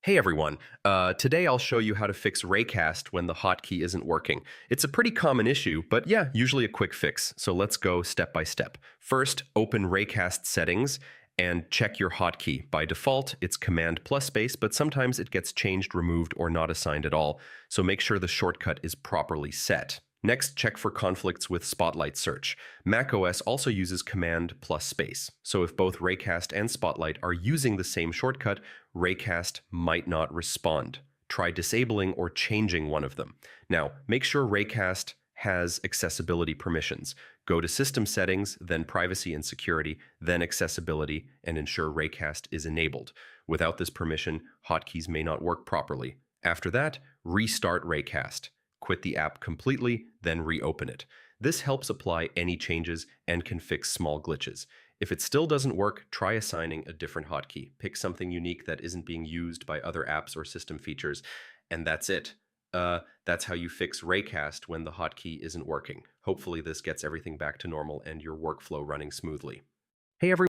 Hey everyone, today I'll show you how to fix Raycast when the hotkey isn't working. It's a pretty common issue, but yeah, usually a quick fix. So let's go step by step. First, open Raycast settings and check your hotkey. By default, it's Command plus space, but sometimes it gets changed, removed, or not assigned at all. So make sure the shortcut is properly set. Next, check for conflicts with Spotlight search. macOS also uses Command plus space. So if both Raycast and Spotlight are using the same shortcut, Raycast might not respond. Try disabling or changing one of them. Now, make sure Raycast has accessibility permissions. Go to System Settings, then Privacy and Security, then Accessibility, and ensure Raycast is enabled. Without this permission, hotkeys may not work properly. After that, restart Raycast. Quit the app completely, then reopen it. This helps apply any changes and can fix small glitches. If it still doesn't work, try assigning a different hotkey. Pick something unique that isn't being used by other apps or system features, and that's it. That's how you fix Raycast when the hotkey isn't working. Hopefully this gets everything back to normal and your workflow running smoothly. Hey everyone.